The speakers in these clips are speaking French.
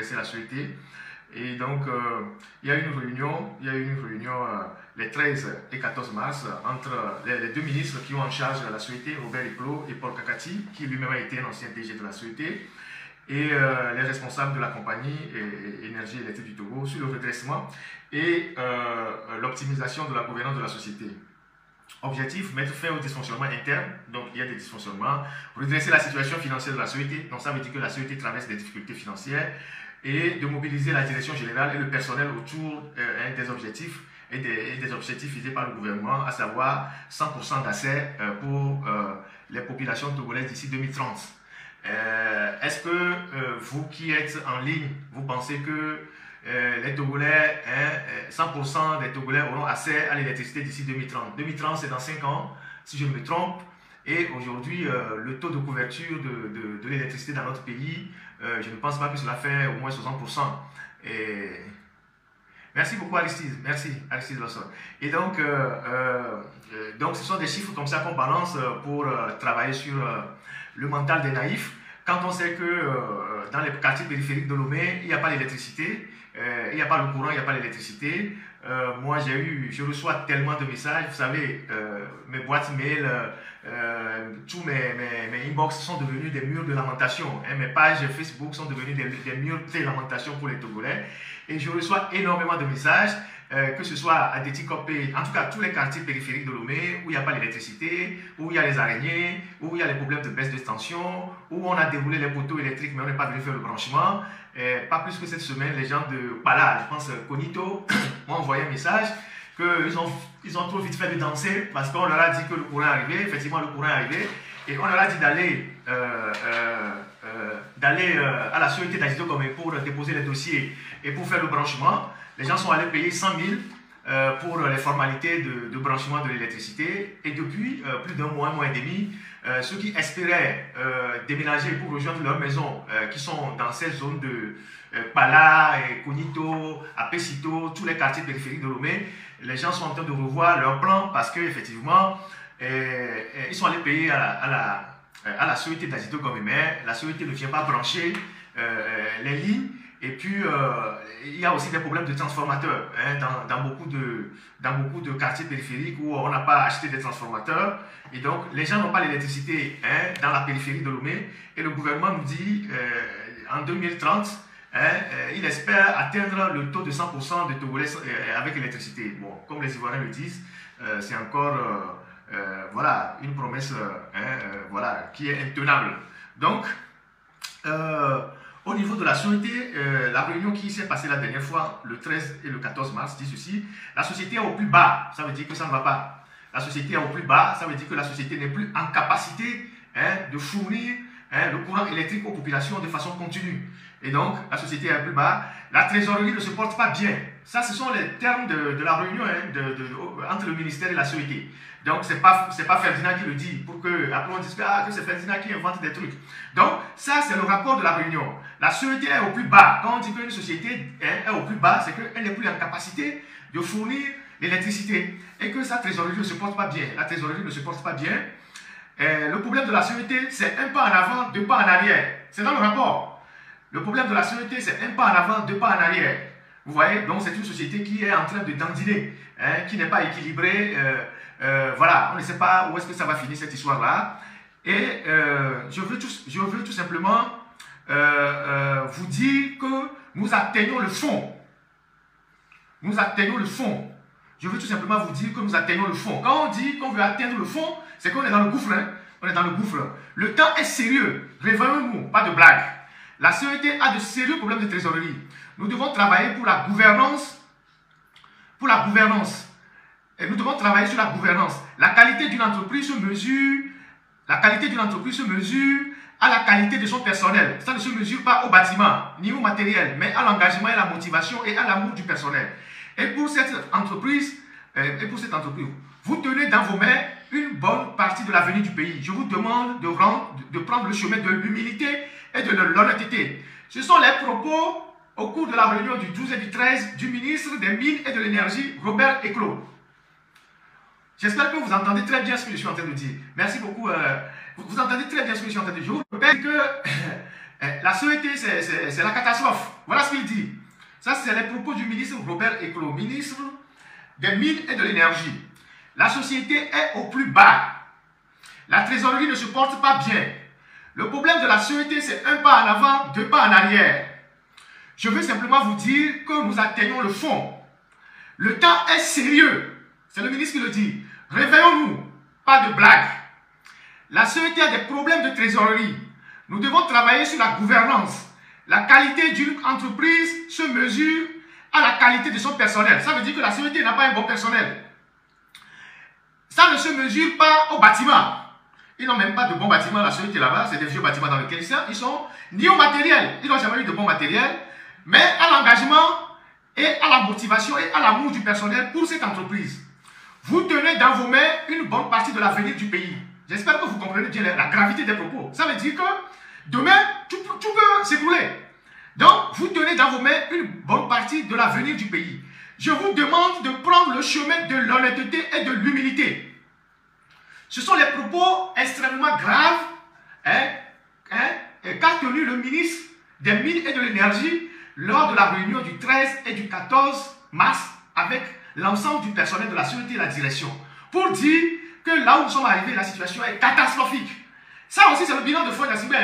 c'est la Sûreté. Et donc, il y a eu une réunion, les 13 et 14 mars entre les deux ministres qui ont en charge la Sûreté, Robert Eclos et Paul Kakati, qui lui-même a été un ancien DG de la Sûreté, et les responsables de la compagnie Énergie électrique du Togo sur le redressement et l'optimisation de la gouvernance de la société. Objectif, mettre fin aux dysfonctionnements internes, donc il y a des dysfonctionnements, redresser la situation financière de la société, donc ça veut dire que la société traverse des difficultés financières, et de mobiliser la direction générale et le personnel autour des objectifs et des objectifs visés par le gouvernement, à savoir 100% d'accès pour les populations togolaises d'ici 2030. Est-ce que vous qui êtes en ligne, vous pensez que les Togolais, 100% des Togolais auront accès à l'électricité d'ici 2030? 2030, c'est dans 5 ans, si je me trompe. Et aujourd'hui, le taux de couverture de l'électricité dans notre pays, je ne pense pas que cela fait au moins 60%. Et merci beaucoup Aristide, merci Aristide Lawson. Et donc, ce sont des chiffres comme ça qu'on balance pour travailler sur le mental des naïfs. Quand on sait que dans les quartiers périphériques de Lomé, il n'y a pas d'électricité, il n'y a pas le courant, il n'y a pas l'électricité. Moi, je reçois tellement de messages, vous savez, mes boîtes mail, tous mes inbox sont devenus des murs de lamentation. Hein, mes pages Facebook sont devenues des murs de lamentation pour les Togolais. Et je reçois énormément de messages, que ce soit à Déticopé, en tout cas tous les quartiers périphériques de Lomé, où il n'y a pas d'électricité, où il y a les araignées, où il y a les problèmes de baisse de tension, où on a déroulé les poteaux électriques mais on n'est pas venu faire le branchement. Pas plus que cette semaine, les gens de Pala, je pense Cognito, m'ont envoyé un message qu'ils ont trop vite fait de danser parce qu'on leur a dit que le courant est arrivé. Effectivement, le courant est arrivé. Et on leur a dit d'aller à la Sûreté d'Agito pour déposer les dossiers et pour faire le branchement. Les gens sont allés payer 100 000 pour les formalités de branchement de l'électricité. Et depuis plus d'un mois, un mois et demi, ceux qui espéraient déménager pour rejoindre leur maison, qui sont dans ces zones de Pala, Cognito, Apesito, tous les quartiers périphériques de Lomé, les gens sont en train de revoir leur plan parce qu'effectivement, ils sont allés payer à la Sûreté d'Agito Gomé. La Sûreté ne vient pas brancher les lignes. Et puis, il y a aussi des problèmes de transformateurs dans beaucoup de quartiers périphériques où on n'a pas acheté des transformateurs. Et donc, les gens n'ont pas l'électricité dans la périphérie de Lomé. Et le gouvernement nous dit, en 2030, il espère atteindre le taux de 100% de Togolais avec l'électricité. Bon, comme les Ivoiriens le disent, c'est encore voilà, une promesse voilà, qui est intenable. Donc, au niveau de la Sûreté, la réunion qui s'est passée la dernière fois, le 13 et le 14 mars, dit ceci: la société est au plus bas, ça veut dire que ça ne va pas. La société est au plus bas, ça veut dire que la société n'est plus en capacité de fournir le courant électrique aux populations de façon continue. Et donc, la société est au plus bas. La trésorerie ne se porte pas bien. Ça, ce sont les termes de la réunion entre le ministère et la Sûreté. Donc, ce n'est pas Ferdinand qui le dit, pour que après on dise que c'est Ferdinand qui invente des trucs. Donc, ça, c'est le rapport de la réunion. La Sûreté est au plus bas. Quand on dit qu'une société est au plus bas, c'est qu'elle n'est plus en capacité de fournir l'électricité et que sa trésorerie ne se porte pas bien. La trésorerie ne se porte pas bien. Le problème de la Sûreté, c'est un pas en avant, deux pas en arrière. C'est dans le rapport. Le problème de la Sûreté, c'est un pas en avant, deux pas en arrière. Vous voyez, donc c'est une société qui est en train de dandiner, qui n'est pas équilibrée. Voilà, on ne sait pas où est-ce que ça va finir cette histoire-là. Et je veux tout simplement vous dire que nous atteignons le fond. Nous atteignons le fond. Je veux tout simplement vous dire que nous atteignons le fond. Quand on dit qu'on veut atteindre le fond, c'est qu'on est dans le gouffre. On est dans le gouffre. Le temps est sérieux. Réveillons-nous, pas de blague. La Sûreté a de sérieux problèmes de trésorerie. Nous devons travailler pour la gouvernance. Pour la gouvernance. Et nous devons travailler sur la gouvernance. La qualité d'une entreprise se mesure. La qualité d'une entreprise se mesure à la qualité de son personnel. Ça ne se mesure pas au bâtiment, ni au matériel, mais à l'engagement et à la motivation et à l'amour du personnel. Et pour cette entreprise, vous tenez dans vos mains une bonne partie de l'avenir du pays. Je vous demande de prendre le chemin de l'humilité et de l'honnêteté. Ce sont les propos au cours de la réunion du 12 et du 13 du ministre des Mines et de l'Énergie, Robert Eclos. J'espère que vous entendez très bien ce que je suis en train de dire. Merci beaucoup. Vous entendez très bien ce que je suis en train de dire. Je vous rappelle que La société, c'est la catastrophe. Voilà ce qu'il dit. Ça, c'est les propos du ministre Robert Eklo, ministre des Mines et de l'Énergie. La société est au plus bas. La trésorerie ne se porte pas bien. Le problème de la société, c'est un pas en avant, deux pas en arrière. Je veux simplement vous dire que nous atteignons le fond. Le temps est sérieux. C'est le ministre qui le dit. Réveillons-nous. Pas de blague. La société a des problèmes de trésorerie. Nous devons travailler sur la gouvernance. La qualité d'une entreprise se mesure à la qualité de son personnel. Ça veut dire que la société n'a pas un bon personnel. Ça ne se mesure pas au bâtiment. Ils n'ont même pas de bons bâtiments, la société là-bas. C'est des vieux bâtiments dans lesquels ils sont ni au matériel. Ils n'ont jamais eu de bon matériel. Mais à l'engagement et à la motivation et à l'amour du personnel pour cette entreprise. Vous tenez dans vos mains une bonne partie de l'avenir du pays. J'espère que vous comprenez bien la gravité des propos. Ça veut dire que demain, tout peut s'écrouler. Donc, vous tenez dans vos mains une bonne partie de l'avenir du pays. Je vous demande de prendre le chemin de l'honnêteté et de l'humilité. Ce sont les propos extrêmement graves qu'a tenu le ministre des Mines et de l'Énergie lors de la réunion du 13 et du 14 mars avec l'ensemble du personnel de la sûreté et la direction. Pour dire que là où nous sommes arrivés, la situation est catastrophique. Ça aussi, c'est le bilan de Foy Gnassingbé.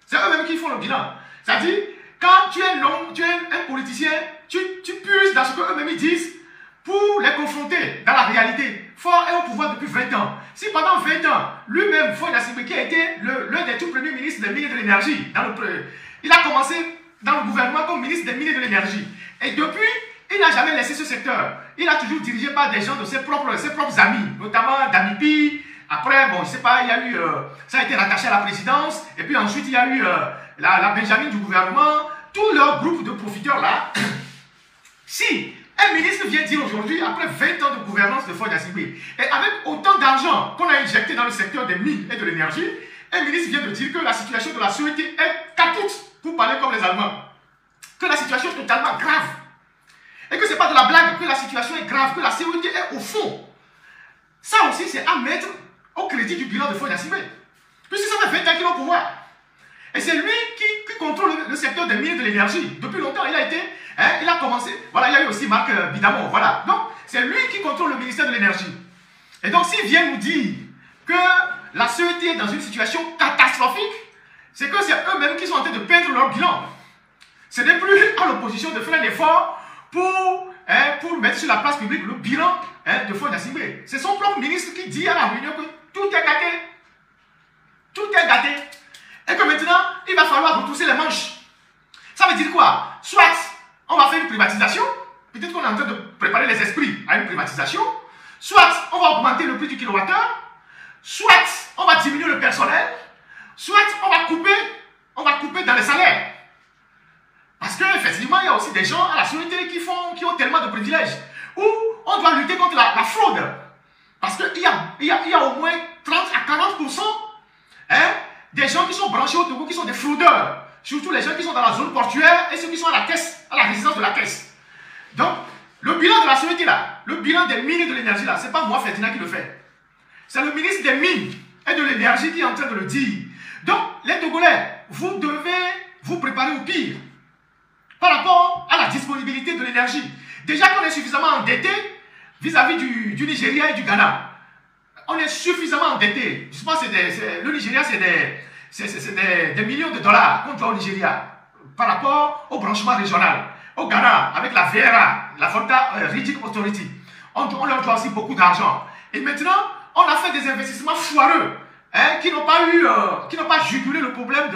C'est eux-mêmes qui font le bilan. C'est-à-dire, quand tu es un politicien, tu puises dans ce qu'eux-mêmes disent pour les confronter dans la réalité. Foy est au pouvoir depuis 20 ans. Si pendant 20 ans, lui-même, Foy Gnassingbé, qui a été l'un des tout premiers ministres des Mines et de l'Énergie, il a commencé dans le gouvernement comme ministre des Mines et de l'Énergie. Et depuis, il n'a jamais laissé ce secteur. Il a toujours dirigé par des gens de ses propres amis, notamment Damipi. Après, bon, je ne sais pas, il y a eu, ça a été rattaché à la présidence. Et puis ensuite, il y a eu la Benjamin du gouvernement. Tout leur groupe de profiteurs là. Si un ministre vient dire aujourd'hui, après 20 ans de gouvernance de Foy Gnassingbé, et avec autant d'argent qu'on a injecté dans le secteur des mines et de l'énergie, un ministre vient de dire que la situation de la société est capoute, pour parler comme les Allemands. Que la situation est totalement grave. Et que ce n'est pas de la blague, que la situation est grave, que la sécurité est au fond. Ça aussi, c'est à mettre au crédit du bilan de Foy Gnassingbé. Puisque ça fait 20 ans qu'il est au pouvoir. Et c'est lui qui contrôle le secteur des mines et de l'énergie. Depuis longtemps, il a été, il a commencé. Voilà, il y a eu aussi Marc Bidamon. Voilà. Donc, c'est lui qui contrôle le ministère de l'énergie. Et donc, s'il vient nous dire que la société est dans une situation catastrophique, c'est que c'est eux-mêmes qui sont en train de peindre leur bilan. Ce n'est plus à l'opposition de faire un effort pour mettre sur la place publique le bilan de Foy Gnassingbé. C'est son propre ministre qui dit à la réunion que tout est gâté. Tout est gâté. Et que maintenant, il va falloir retrousser les manches. Ça veut dire quoi? Soit on va faire une privatisation, peut-être qu'on est en train de préparer les esprits à une privatisation, soit on va augmenter le prix du kilowattheure, soit on va diminuer le personnel, soit on va couper dans les salaires. Parce qu'effectivement, il y a aussi des gens à la société qui ont tellement de privilèges. Où on doit lutter contre la fraude. Parce qu'il y a au moins 30 à 40% des gens qui sont branchés au Togo, qui sont des fraudeurs. Surtout les gens qui sont dans la zone portuaire et ceux qui sont à la caisse, à la résidence de la caisse. Donc, le bilan de la société là, le bilan des mines et de l'énergie là, ce n'est pas moi, Ferdinand, qui le fait. C'est le ministre des Mines et de l'Énergie qui est en train de le dire. Donc, les Togolais, vous devez vous préparer au pire par rapport à la disponibilité de l'énergie. Déjà qu'on est suffisamment endetté vis-à-vis du Nigeria et du Ghana. On est suffisamment endetté. Je pense que le Nigeria, c'est des millions de dollars qu'on doit au Nigeria par rapport au branchement régional. Au Ghana, avec la VRA, la Volta Region Authority, on leur doit aussi beaucoup d'argent. Et maintenant, on a fait des investissements foireux qui n'ont pas jugulé le problème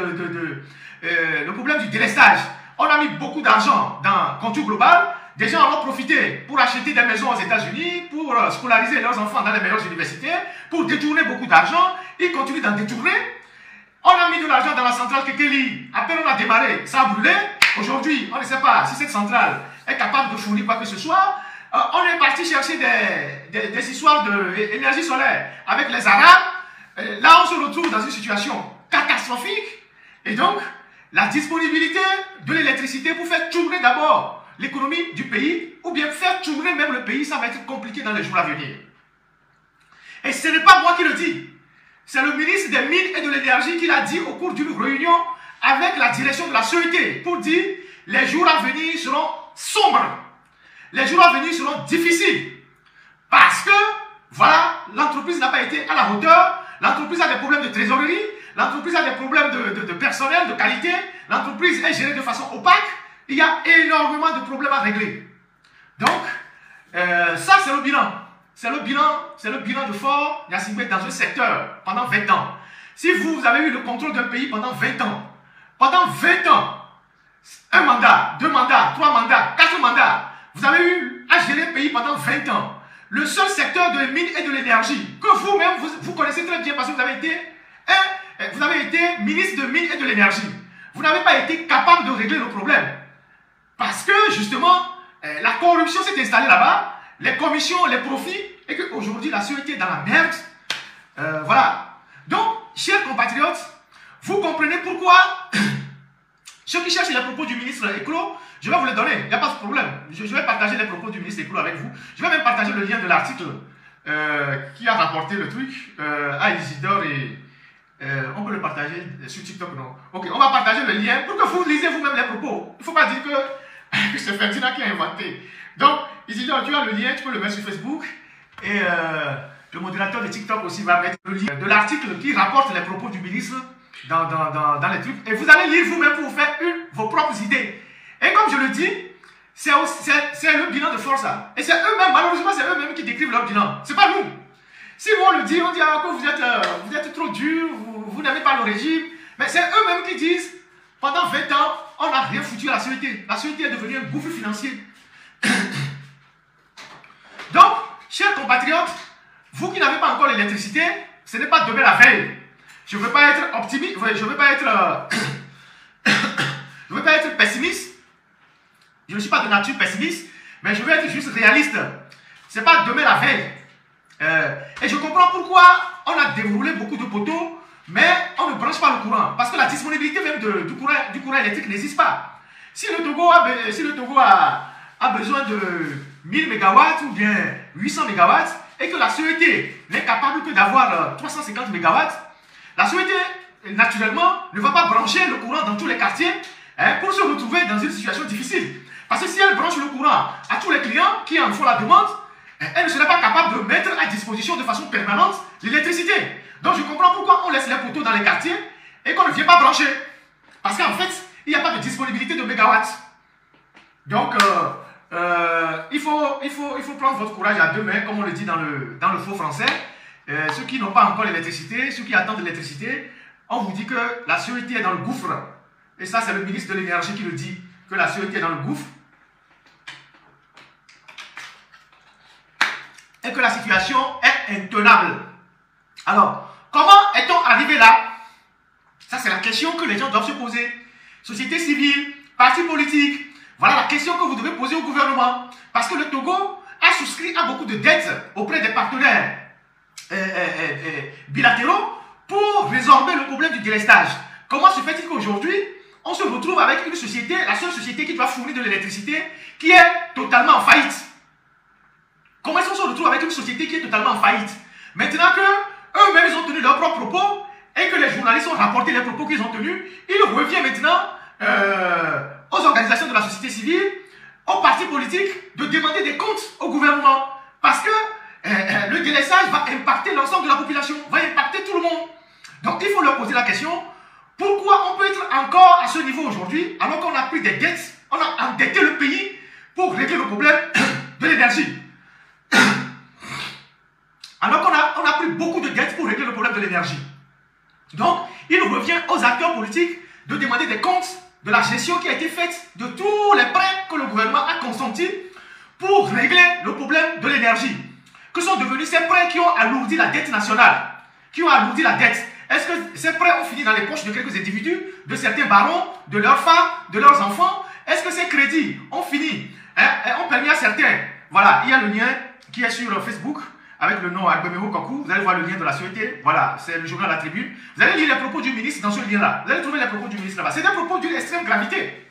du délestage. On a mis beaucoup d'argent dans Contour Global. Des gens en ont profité pour acheter des maisons aux États-Unis, pour scolariser leurs enfants dans les meilleures universités, pour détourner beaucoup d'argent. Ils continuent d'en détourner. On a mis de l'argent dans la centrale Kekeli. À peine on a démarré, ça a brûlé. Aujourd'hui, on ne sait pas si cette centrale est capable de fournir quoi que ce soit. On est parti chercher des histoires d'énergie solaire avec les Arabes. Là, on se retrouve dans une situation catastrophique. Et donc, la disponibilité de l'électricité pour faire tourner d'abord l'économie du pays, ou bien faire tourner même le pays, ça va être compliqué dans les jours à venir. Et ce n'est pas moi qui le dis. C'est le ministre des Mines et de l'Énergie qui l'a dit au cours d'une réunion avec la direction de la CET pour dire les jours à venir seront sombres. Les jours à venir seront difficiles. Parce que, voilà, l'entreprise n'a pas été à la hauteur. L'entreprise a des problèmes de trésorerie. L'entreprise a des problèmes de personnel, de qualité. L'entreprise est gérée de façon opaque. Il y a énormément de problèmes à régler. Donc, ça c'est le bilan. C'est le bilan de Faure Gnassingbé dans un secteur pendant 20 ans. Si vous avez eu le contrôle d'un pays pendant 20 ans, un mandat, 2 mandats, 3 mandats, 4 mandats, vous avez eu à gérer le pays pendant 20 ans. Le seul secteur de mine et de l'énergie que vous-même, vous connaissez très bien parce que vous avez été ministre de mine et de l'énergie. Vous n'avez pas été capable de régler le problème. Parce que, justement, la corruption s'est installée là-bas, les commissions, les profits, et qu'aujourd'hui, la CET est dans la merde. Voilà. Donc, chers compatriotes, vous comprenez pourquoi ceux qui cherchent les propos du ministre Eklo, je vais vous les donner, il n'y a pas de problème. Je vais partager les propos du ministre Eklo avec vous. Je vais même partager le lien de l'article qui a rapporté le truc à Isidore et... on peut le partager sur TikTok, non? Ok, on va partager le lien pour que vous lisez vous-même les propos. Il ne faut pas dire que c'est Ferdinand qui a inventé. Donc, Isidore, tu as le lien, tu peux le mettre sur Facebook. Et le modérateur de TikTok aussi va mettre le lien de l'article qui rapporte les propos du ministre dans les trucs. Et vous allez lire vous-même pour vous faire vos propres idées. Et comme je le dis, c'est le bilan de force. Et c'est eux-mêmes, malheureusement, c'est eux-mêmes qui décrivent leur bilan. C'est pas nous. Si nous on le dit, on dit que vous êtes trop dur, vous n'aimez pas le régime. Mais c'est eux-mêmes qui disent, pendant 20 ans, on n'a rien foutu à la CET. La CET est devenue un gouffre financier. Donc, chers compatriotes, vous qui n'avez pas encore l'électricité, ce n'est pas demain la veille. Je ne veux pas être optimiste, je ne veux pas être pessimiste. Je ne suis pas de nature pessimiste, mais je veux être juste réaliste. Ce n'est pas demain la veille. Et je comprends pourquoi on a déroulé beaucoup de poteaux, mais on ne branche pas le courant. Parce que la disponibilité même du courant électrique n'existe pas. Si le Togo a besoin de 1000 MW ou bien 800 MW et que la CET n'est capable que d'avoir 350 MW, la CET, naturellement, ne va pas brancher le courant dans tous les quartiers pour se retrouver dans une situation difficile. Parce que si elle branche le courant à tous les clients qui en font la demande, elle ne serait pas capable de mettre à disposition de façon permanente l'électricité. Donc je comprends pourquoi on laisse les poteaux dans les quartiers et qu'on ne vient pas brancher. Parce qu'en fait, il n'y a pas de disponibilité de mégawatts. Donc, il faut prendre votre courage à deux mains, comme on le dit dans le faux français. Ceux qui n'ont pas encore l'électricité, ceux qui attendent l'électricité, on vous dit que la CET est dans le gouffre. Et ça, c'est le ministre de l'énergie qui le dit, que la CET est dans le gouffre. Et que la situation est intenable. Alors, comment est-on arrivé là? Ça, c'est la question que les gens doivent se poser. Société civile, partis politiques, voilà la question que vous devez poser au gouvernement. Parce que le Togo a souscrit à beaucoup de dettes auprès des partenaires bilatéraux pour résorber le problème du délestage. Comment se fait-il qu'aujourd'hui, on se retrouve avec une société, la seule société qui doit fournir de l'électricité, qui est totalement en faillite? Comment est-ce qu'on se retrouve avec une société qui est totalement en faillite? Maintenant que eux-mêmes ils ont tenu leurs propres propos et que les journalistes ont rapporté les propos qu'ils ont tenus, il revient maintenant aux organisations de la société civile, aux partis politiques, de demander des comptes au gouvernement. Parce que le délestage va impacter l'ensemble de la population, va impacter tout le monde. Donc il faut leur poser la question, pourquoi on peut être encore à ce niveau aujourd'hui, alors qu'on a pris des dettes, on a endetté le pays pour régler le problème de l'énergie. Alors qu'on a pris beaucoup de dettes pour régler le problème de l'énergie. Donc, il revient aux acteurs politiques de demander des comptes de la gestion qui a été faite de tous les prêts que le gouvernement a consentis pour régler le problème de l'énergie. Que sont devenus ces prêts qui ont alourdi la dette nationale? Qui ont alourdi la dette? Est-ce que ces prêts ont fini dans les poches de quelques individus, de certains barons, de leurs femmes, de leurs enfants? Est-ce que ces crédits ont fini, ont permis à certains? Voilà, il y a le lien qui est sur Facebook avec le nom Agbemeho Kokou. Vous allez voir le lien de la CET. Voilà, c'est le journal La Tribune. Vous allez lire les propos du ministre dans ce lien-là. Vous allez trouver les propos du ministre là-bas. C'est des propos d'une extrême gravité.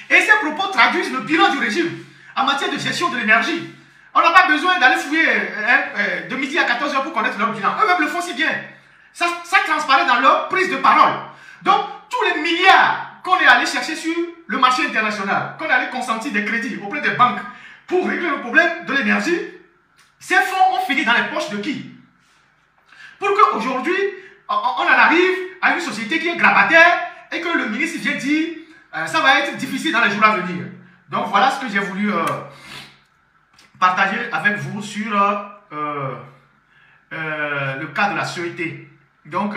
Et ces propos traduisent le bilan du régime en matière de gestion de l'énergie. On n'a pas besoin d'aller fouiller de midi à 14 h pour connaître leur bilan. Eux-mêmes le font si bien. Ça transparaît dans leur prise de parole. Donc, tous les milliards qu'on est allé chercher sur le marché international, qu'on est allé consentir des crédits auprès des banques pour régler le problème de l'énergie, ces fonds ont fini dans les poches de qui? Pour qu'aujourd'hui, on en arrive à une société qui est grabataire et que le ministre vient dire ça va être difficile dans les jours à venir. Donc voilà ce que j'ai voulu partager avec vous sur le cas de la CET. Donc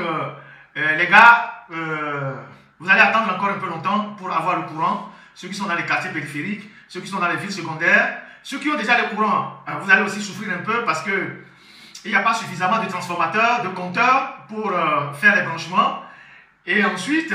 les gars, vous allez attendre encore un peu longtemps pour avoir le courant. Ceux qui sont dans les quartiers périphériques, ceux qui sont dans les villes secondaires, ceux qui ont déjà le courant, vous allez aussi souffrir un peu parce que il n'y a pas suffisamment de transformateurs, de compteurs pour faire les branchements. Et ensuite,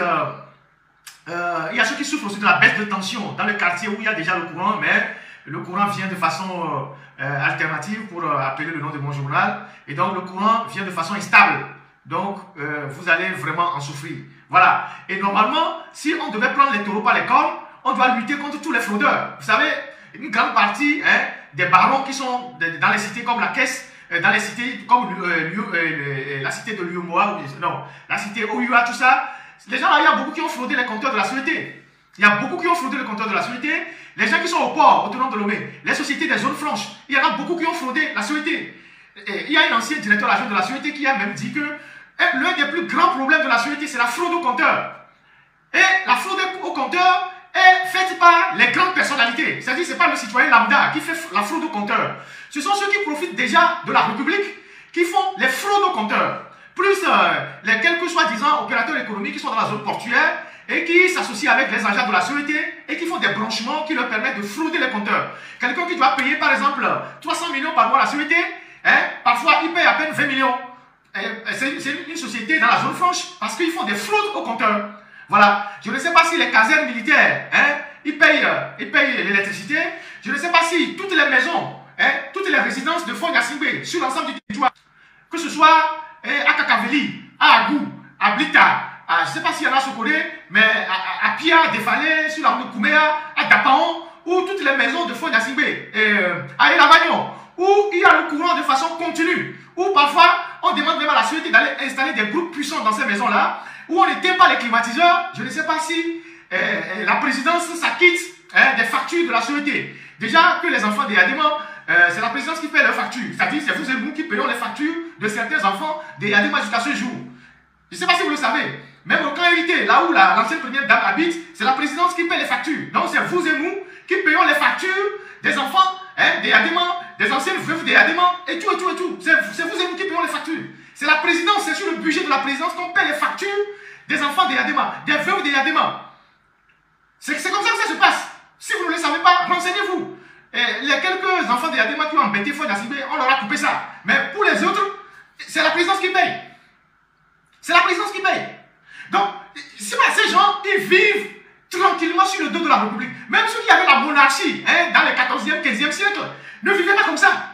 il y a ceux qui souffrent aussi de la baisse de tension dans le quartier où il y a déjà le courant, mais le courant vient de façon alternative pour appeler le nom de mon journal. Et donc le courant vient de façon instable. Donc vous allez vraiment en souffrir. Voilà. Et normalement, si on devait prendre les taureaux par les cornes, on doit lutter contre tous les fraudeurs. Vous savez, une grande partie des barons qui sont dans les cités comme la Caisse, dans les cités comme la cité de Liumoa, non, la cité Oyua, tout ça, les gens là, il y a beaucoup qui ont fraudé les compteurs de la CET. Il y a beaucoup qui ont fraudé les compteurs de la CET. Les gens qui sont au port, au tournant de Lomé, les sociétés des zones franches, il y en a beaucoup qui ont fraudé la CET. Il y a un ancien directeur adjoint de la CET qui a même dit que l'un des plus grands problèmes de la CET, c'est la fraude au compteur. Et la fraude au compteur est faite par les grandes personnalités. C'est-à-dire, ce n'est pas le citoyen lambda qui fait la fraude au compteur. Ce sont ceux qui profitent déjà de la République qui font les fraudes au compteur. Plus les quelques soi-disant opérateurs économiques qui sont dans la zone portuaire et qui s'associent avec les agents de la CET et qui font des branchements qui leur permettent de frauder les compteurs. Quelqu'un qui doit payer par exemple 300 millions par mois à la CET, parfois il paye à peine 20 millions. C'est une société dans la zone franche parce qu'ils font des fraudes au compteur. Voilà. Je ne sais pas si les casernes militaires, ils payent l'électricité. Je ne sais pas si toutes les maisons, toutes les résidences de Fonyasimbe sur l'ensemble du territoire, que ce soit à Kakaveli, à Agou, à Blita, je ne sais pas s'il y en a à Sokode, mais à Pia, Defalé, sur la rue de Kouméa, à Dapaon, ou toutes les maisons de Fonyasimbe, à Elavagnon, où il y a le courant de façon continue, où parfois on demande même à la CET d'aller installer des groupes puissants dans ces maisons-là, où on n'éteint pas les climatiseurs. Je ne sais pas si la présidence s'acquitte des factures de la CET. Déjà que les enfants des Yadema, c'est la présidence qui paie leurs factures. C'est-à-dire c'est vous et nous qui payons les factures de certains enfants des Yadema jusqu'à ce jour. Je ne sais pas si vous le savez. Même au camp hérité, là où l'ancienne première dame habite, c'est la présidence qui paie les factures. Donc c'est vous et nous qui payons les factures des enfants des Yadema, des anciennes veuves des Yadema, et tout, et tout, et tout. C'est vous et nous qui payons les factures. C'est la présidence, c'est sur le budget de la présidence qu'on paie les factures des enfants des Yadema, des veuves des Yadema. C'est comme ça que ça se passe. Si vous ne le savez pas, renseignez-vous. Les quelques enfants des Yadema qui ont embêté Fonyasimbe, on leur a coupé ça. Mais pour les autres, c'est la présidence qui paye. C'est la présidence qui paye. Donc, ces gens, ils vivent tranquillement sur le dos de la République. Même ceux qui avaient la monarchie dans les 14e, 15e siècle, ne vivaient pas comme ça.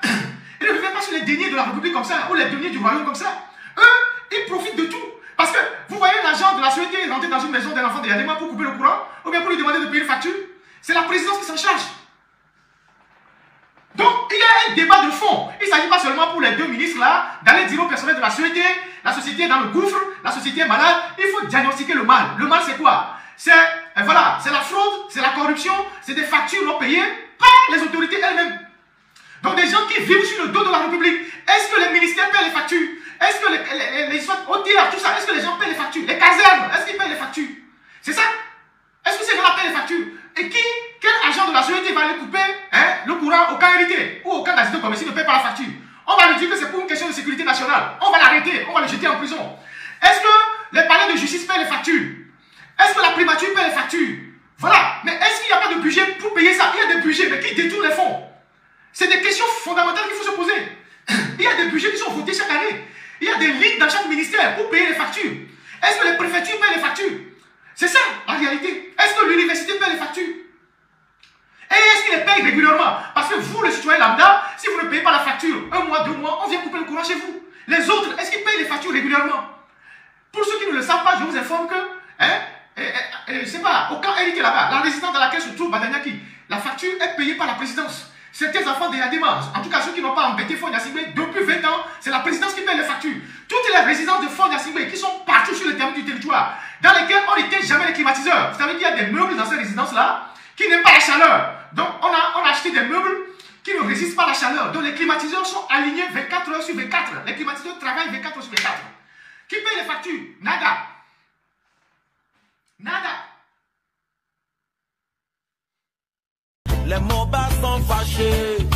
Ils ne vivaient pas sur les deniers de la République comme ça, ou les deniers du royaume comme ça. Eux, ils profitent de tout. Parce que vous voyez l'agent de la CET rentrer dans une maison d'un enfant de Yadema pour couper le courant, ou bien pour lui demander de payer une facture. C'est la présidence qui s'en charge. Donc, il y a un débat de fond. Il ne s'agit pas seulement pour les deux ministres là d'aller dire aux personnels de la CET, la société est dans le gouffre, la société est malade. Il faut diagnostiquer le mal. Le mal, c'est quoi? C'est voilà, c'est la fraude, c'est la corruption, c'est des factures non payées par les autorités elles-mêmes. Donc, des gens qui vivent sur le dos de la République. Est-ce que les ministères paient les factures? Est-ce que les OTR, tout ça, est-ce que les gens paient les factures? Les casernes, est-ce qu'ils paient les factures? C'est ça? Est-ce que ces gens-là paient les factures? Et quel agent de la CET va aller couper le courant au camp hérité ou au camp d'asile de commerce ne paie pas la facture? On va lui dire que c'est pour une question de sécurité nationale. On va l'arrêter, on va le jeter en prison. Est-ce que les palais de justice paient les factures? Est-ce que la primature paie les factures? Voilà. Mais est-ce qu'il n'y a pas de budget pour payer ça? Il y a des budgets, mais qui détournent les fonds? C'est des questions fondamentales qu'il faut se poser. Il y a des budgets qui sont votés chaque année. Il y a des lignes dans chaque ministère pour payer les factures. Est-ce que les préfectures paient les factures? C'est ça, la réalité. Est-ce que l'université paie les factures? Et est-ce qu'ils les payent régulièrement? Parce que vous, le citoyen lambda, si vous ne payez pas la facture, 1 mois, 2 mois, on vient couper le courant chez vous. Les autres, est-ce qu'ils payent les factures régulièrement? Pour ceux qui ne le savent pas, je vous informe que, je ne sais pas, au camp hérité là-bas, la résidence dans laquelle se trouve Badanyaki, la facture est payée par la présidence. Certains enfants de Yadema, en tout cas ceux qui n'ont pas embêté Faure Gnassingbé depuis 20 ans, c'est la présidence qui paie les factures. Toutes les résidences de Faure Gnassingbé qui sont partout sur le terrain du territoire, dans lesquelles on n'éteint jamais les climatiseurs. Vous savez qu'il y a des meubles dans ces résidences-là qui n'aiment pas la chaleur. Donc on a acheté des meubles qui ne résistent pas à la chaleur. Donc les climatiseurs sont alignés 24 heures sur 24. Les climatiseurs travaillent 24 heures sur 24. Qui paye les factures? Nada. Nada. Les mots bas sont fâchés.